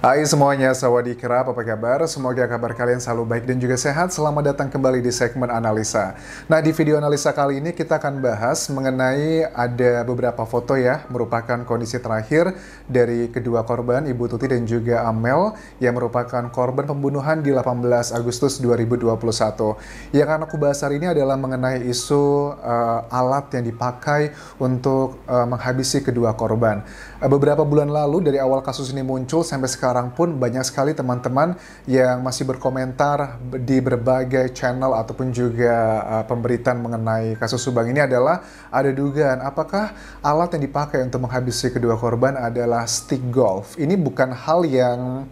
Hai semuanya, sawadee-krap, apa kabar? Semoga kabar kalian selalu baik dan juga sehat. Selamat datang kembali di segmen analisa. Nah, di video analisa kali ini kita akan bahas mengenai ada beberapa foto ya, merupakan kondisi terakhir dari kedua korban, Ibu Tuti dan juga Amel, yang merupakan korban pembunuhan di 18 Agustus 2021. Yang akan aku bahas hari ini adalah mengenai isu alat yang dipakai untuk menghabisi kedua korban. Beberapa bulan lalu dari awal kasus ini muncul sampai sekarang pun banyak sekali teman-teman yang masih berkomentar di berbagai channel ataupun juga pemberitaan mengenai kasus Subang ini adalah ada dugaan apakah alat yang dipakai untuk menghabisi kedua korban adalah stick golf. Ini bukan hal yang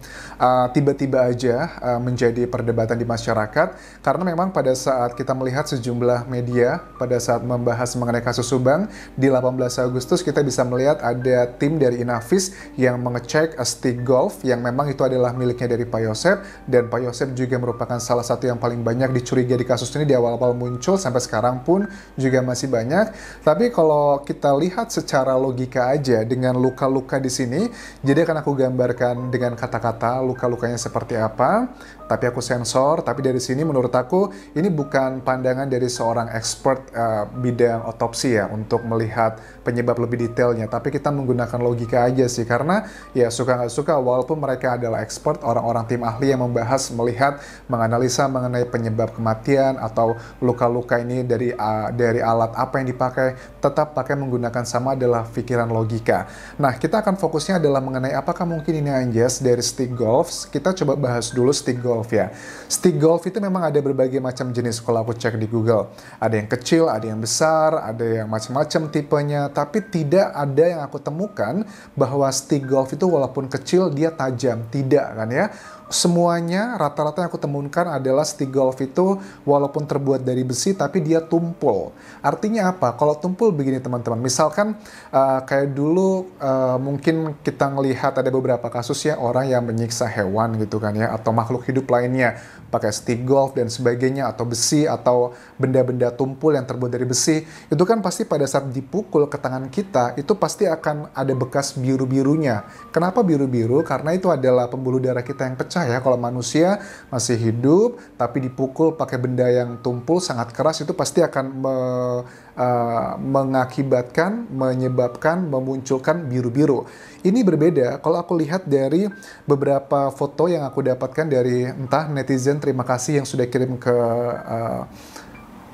tiba-tiba aja menjadi perdebatan di masyarakat, karena memang pada saat kita melihat sejumlah media pada saat membahas mengenai kasus Subang di 18 Agustus, kita bisa melihat ada tim dari Inavis yang mengecek stick golf yang memang itu adalah miliknya dari Pak Yosep, dan Pak Yosep juga merupakan salah satu yang paling banyak dicurigai di kasus ini di awal-awal muncul sampai sekarang pun juga masih banyak. Tapi kalau kita lihat secara logika aja dengan luka-luka di sini, jadi akan aku gambarkan dengan kata-kata luka-lukanya seperti apa, tapi aku sensor. Tapi dari sini menurut aku ini bukan pandangan dari seorang expert bidang otopsi ya untuk melihat penyebab lebih detailnya, tapi kita menggunakan logika aja sih, karena ya suka nggak suka walaupun mereka adalah expert, orang-orang tim ahli yang membahas, melihat, menganalisa mengenai penyebab kematian atau luka-luka ini dari alat apa yang dipakai, tetap pakai menggunakan sama adalah pikiran logika. Nah, kita akan fokusnya adalah mengenai apakah mungkin ini Anjas dari stick golf. Kita coba bahas dulu stick golf ya. Stick golf itu memang ada berbagai macam jenis kalau aku cek di Google. Ada yang kecil, ada yang besar, ada yang macam-macam tipenya, tapi tidak ada yang aku temukan bahwa stick golf itu walaupun kecil dia tajam, tidak kan ya. Semuanya rata-rata yang aku temukan adalah stick golf itu walaupun terbuat dari besi tapi dia tumpul. Artinya apa? Kalau tumpul begini teman-teman, misalkan kayak dulu mungkin kita ngelihat ada beberapa kasus ya orang yang menyiksa hewan gitu kan ya, atau makhluk hidup lainnya pakai stick golf dan sebagainya, atau besi atau benda-benda tumpul yang terbuat dari besi, itu kan pasti pada saat dipukul ke tangan kita itu pasti akan ada bekas biru-birunya. Kenapa biru-biru? Karena itu adalah pembuluh darah kita yang pecah ya. Kalau manusia masih hidup tapi dipukul pakai benda yang tumpul sangat keras, itu pasti akan mengakibatkan, menyebabkan, memunculkan biru-biru. Ini berbeda kalau aku lihat dari beberapa foto yang aku dapatkan dari entah netizen, terima kasih yang sudah kirim ke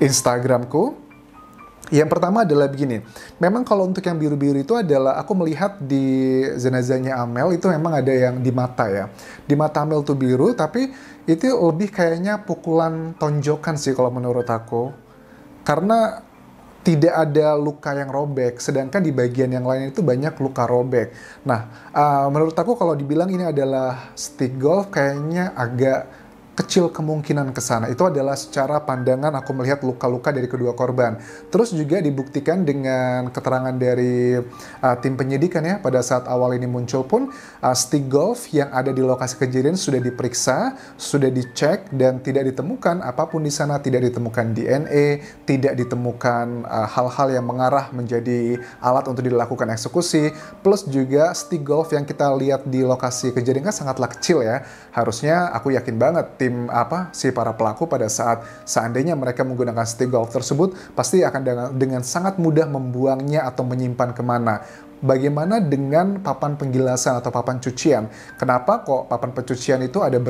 Instagramku. Yang pertama adalah begini, memang kalau untuk yang biru-biru itu adalah aku melihat di jenazahnya Amel itu memang ada yang di mata ya. Di mata Amel tuh biru, tapi itu lebih kayaknya pukulan tonjokan sih kalau menurut aku. Karena tidak ada luka yang robek, sedangkan di bagian yang lain itu banyak luka robek. Nah, menurut aku kalau dibilang ini adalah stick golf kayaknya agak kecil kemungkinan ke sana. Itu adalah secara pandangan aku melihat luka-luka dari kedua korban. Terus juga dibuktikan dengan keterangan dari tim penyidikan ya, pada saat awal ini muncul pun stick golf yang ada di lokasi kejadian sudah diperiksa, sudah dicek, dan tidak ditemukan apapun di sana. Tidak ditemukan DNA, tidak ditemukan hal-hal yang mengarah menjadi alat untuk dilakukan eksekusi. Plus juga stick golf yang kita lihat di lokasi kejadian kan sangatlah kecil ya. Harusnya aku yakin banget si para pelaku pada saat seandainya mereka menggunakan stick golf tersebut pasti akan dengan sangat mudah membuangnya atau menyimpan kemana. Bagaimana dengan papan penggilasan atau papan cucian? Kenapa kok papan pencucian itu ada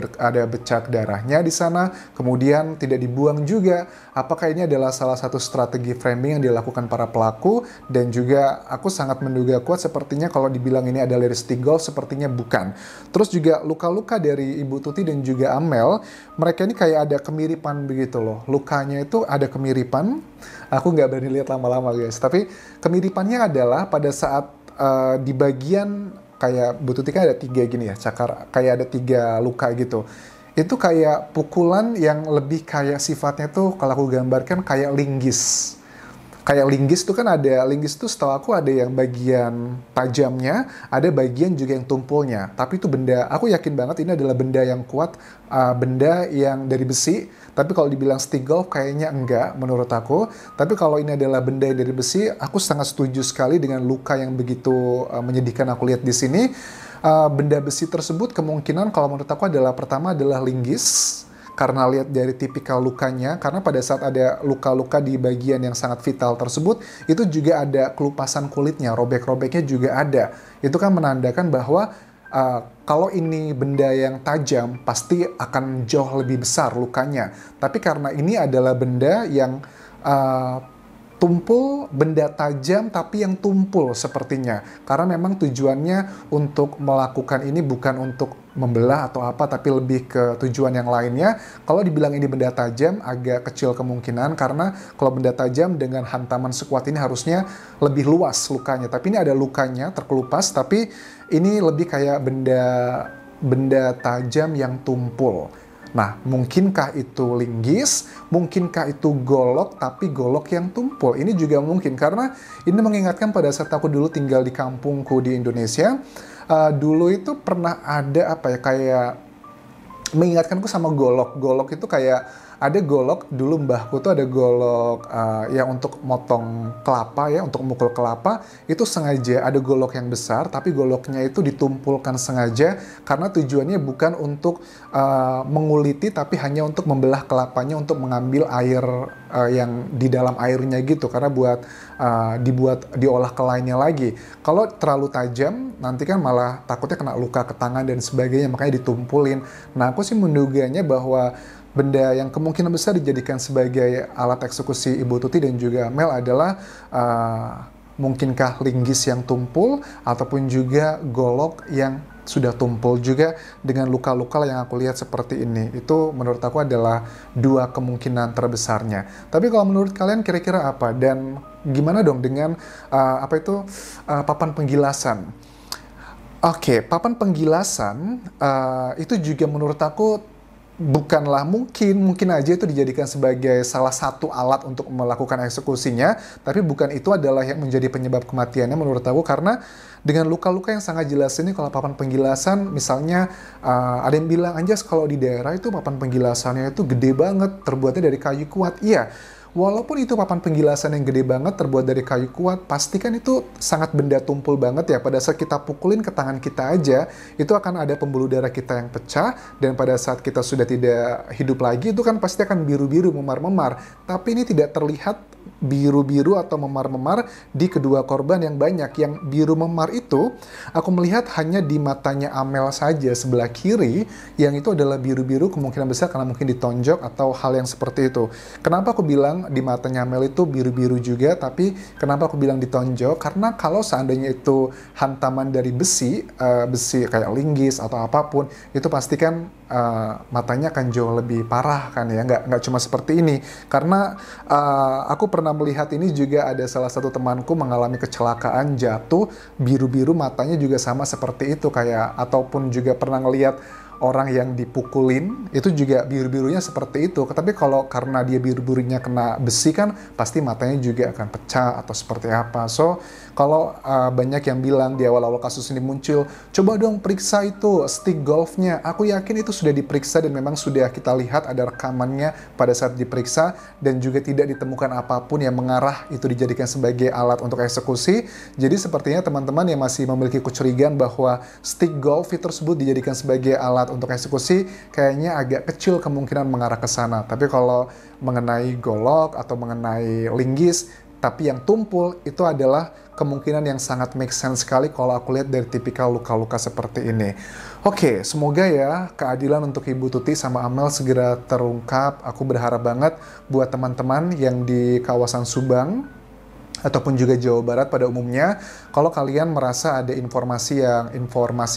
bercak darahnya di sana, kemudian tidak dibuang juga? Apakah ini adalah salah satu strategi framing yang dilakukan para pelaku? Dan juga aku sangat menduga kuat sepertinya kalau dibilang ini adalah dari stick golf, sepertinya bukan. Terus juga luka-luka dari Ibu Tuti dan juga Amel, mereka ini kayak ada kemiripan begitu loh. Lukanya itu ada kemiripan, aku nggak berani lihat lama-lama guys, tapi kemiripannya adalah pada saat di bagian kayak Bu Tuti kan ada 3 gini ya, cakar, kayak ada 3 luka gitu. Itu kayak pukulan yang lebih kayak sifatnya tuh kalau aku gambarkan kayak linggis. Kayak linggis tuh kan ada, linggis tuh setahu aku ada yang bagian tajamnya, ada bagian juga yang tumpulnya. Tapi itu benda, aku yakin banget ini adalah benda yang kuat, benda yang dari besi. Tapi kalau dibilang stick golf kayaknya enggak menurut aku. Tapi kalau ini adalah benda yang dari besi, aku sangat setuju sekali dengan luka yang begitu menyedihkan aku lihat di sini. Benda besi tersebut kemungkinan kalau menurut aku adalah pertama adalah linggis, karena lihat dari tipikal lukanya, karena pada saat ada luka-luka di bagian yang sangat vital tersebut, itu juga ada kelupasan kulitnya, robek-robeknya juga ada. Itu kan menandakan bahwa kalau ini benda yang tajam, pasti akan jauh lebih besar lukanya. Tapi karena ini adalah benda yang tumpul, benda tajam tapi yang tumpul sepertinya. Karena memang tujuannya untuk melakukan ini bukan untuk membelah atau apa, tapi lebih ke tujuan yang lainnya. Kalau dibilang ini benda tajam, agak kecil kemungkinan, karena kalau benda tajam dengan hantaman sekuat ini harusnya lebih luas lukanya. Tapi ini ada lukanya, terkelupas, tapi ini lebih kayak benda tajam yang tumpul. Nah, mungkinkah itu linggis, mungkinkah itu golok, tapi golok yang tumpul? Ini juga mungkin, karena ini mengingatkan pada saat aku dulu tinggal di kampungku di Indonesia. Dulu itu pernah ada apa ya, kayak mengingatkanku sama golok. Golok itu kayak ada golok, dulu mbahku tuh ada golok yang untuk motong kelapa ya, untuk memukul kelapa, itu sengaja ada golok yang besar, tapi goloknya itu ditumpulkan sengaja karena tujuannya bukan untuk menguliti, tapi hanya untuk membelah kelapanya, untuk mengambil air yang di dalam airnya gitu, karena buat diolah ke lainnya lagi. Kalau terlalu tajam, nanti kan malah takutnya kena luka ke tangan dan sebagainya, makanya ditumpulin. Nah, aku sih menduganya bahwa benda yang kemungkinan besar dijadikan sebagai alat eksekusi Ibu Tuti dan juga Mel adalah mungkinkah linggis yang tumpul ataupun juga golok yang sudah tumpul juga dengan luka-luka yang aku lihat seperti ini. Itu menurut aku adalah dua kemungkinan terbesarnya. Tapi kalau menurut kalian kira-kira apa? Dan gimana dong dengan papan penggilasan? Oke, papan penggilasan itu juga menurut aku bukanlah mungkin aja itu dijadikan sebagai salah satu alat untuk melakukan eksekusinya, tapi bukan itu adalah yang menjadi penyebab kematiannya menurut aku, karena dengan luka-luka yang sangat jelas ini, kalau papan penggilasan misalnya ada yang bilang, anjas kalau di daerah itu papan penggilasannya itu gede banget, terbuatnya dari kayu kuat. Iya, walaupun itu papan penggilasan yang gede banget, terbuat dari kayu kuat, pastikan itu sangat benda tumpul banget ya. Pada saat kita pukulin ke tangan kita aja, itu akan ada pembuluh darah kita yang pecah, dan pada saat kita sudah tidak hidup lagi, itu kan pasti akan biru-biru, memar-memar. Tapi ini tidak terlihat biru-biru atau memar-memar di kedua korban yang banyak. Yang biru memar itu, aku melihat hanya di matanya Amel saja, sebelah kiri, yang itu adalah biru-biru, kemungkinan besar karena mungkin ditonjok atau hal yang seperti itu. Kenapa aku bilang di matanya Mel itu biru-biru juga, tapi kenapa aku bilang ditonjok? Karena kalau seandainya itu hantaman dari besi kayak linggis atau apapun, itu pastikan matanya akan jauh lebih parah kan ya, nggak cuma seperti ini. Karena aku pernah melihat ini juga, ada salah satu temanku mengalami kecelakaan, jatuh, biru-biru matanya juga sama seperti itu, kayak, ataupun juga pernah ngelihat orang yang dipukulin, itu juga biru-birunya seperti itu. Tapi kalau karena dia biru-birunya kena besi kan, pasti matanya juga akan pecah atau seperti apa. So, kalau banyak yang bilang di awal-awal kasus ini muncul, coba dong periksa itu stick golfnya. Aku yakin itu sudah diperiksa dan memang sudah kita lihat ada rekamannya pada saat diperiksa, dan juga tidak ditemukan apapun yang mengarah itu dijadikan sebagai alat untuk eksekusi. Jadi sepertinya teman-teman yang masih memiliki kecurigaan bahwa stick golf tersebut dijadikan sebagai alat untuk eksekusi, kayaknya agak kecil kemungkinan mengarah ke sana. Tapi kalau mengenai golok atau mengenai linggis, tapi yang tumpul, itu adalah kemungkinan yang sangat make sense sekali kalau aku lihat dari tipikal luka-luka seperti ini. Oke, semoga ya keadilan untuk Ibu Tuti sama Amel segera terungkap. Aku berharap banget buat teman-teman yang di kawasan Subang ataupun juga Jawa Barat pada umumnya, kalau kalian merasa ada informasi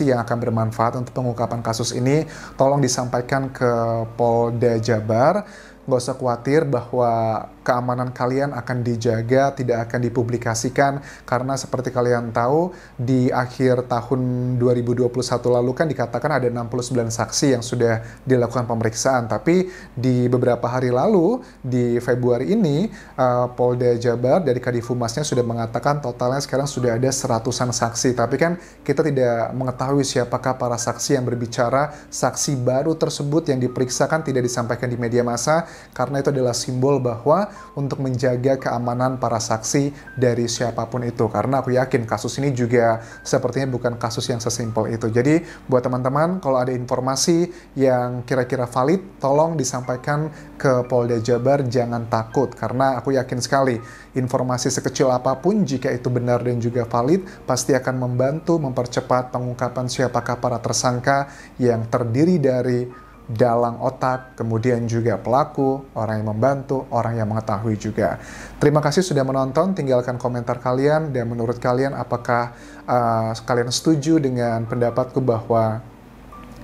yang akan bermanfaat untuk pengungkapan kasus ini, tolong disampaikan ke Polda Jabar. Nggak usah khawatir bahwa keamanan kalian akan dijaga, tidak akan dipublikasikan, karena seperti kalian tahu, di akhir tahun 2021 lalu kan dikatakan ada 69 saksi yang sudah dilakukan pemeriksaan, tapi di beberapa hari lalu, di Februari ini, Polda Jabar dari Kadifumasnya sudah mengatakan totalnya sekarang sudah ada 100-an saksi, tapi kan kita tidak mengetahui siapakah para saksi yang berbicara. Saksi baru tersebut yang diperiksa kan tidak disampaikan di media massa, karena itu adalah simbol bahwa untuk menjaga keamanan para saksi dari siapapun itu. Karena aku yakin kasus ini juga sepertinya bukan kasus yang sesimpel itu. Jadi buat teman-teman, kalau ada informasi yang kira-kira valid, tolong disampaikan ke Polda Jabar, jangan takut. Karena aku yakin sekali, informasi sekecil apapun jika itu benar dan juga valid, pasti akan membantu mempercepat pengungkapan siapakah para tersangka yang terdiri dari dalang otak, kemudian juga pelaku, orang yang membantu, orang yang mengetahui juga. Terima kasih sudah menonton, tinggalkan komentar kalian, dan menurut kalian apakah kalian setuju dengan pendapatku bahwa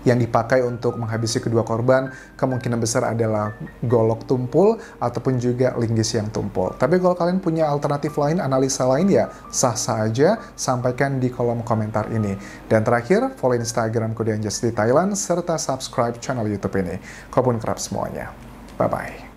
yang dipakai untuk menghabisi kedua korban kemungkinan besar adalah golok tumpul ataupun juga linggis yang tumpul. Tapi kalau kalian punya alternatif lain, analisa lain, ya sah-sah aja, sampaikan di kolom komentar ini. Dan terakhir, follow Instagramku di Anjas di Thailand, serta subscribe channel YouTube ini. Kobun kerap semuanya. Bye-bye.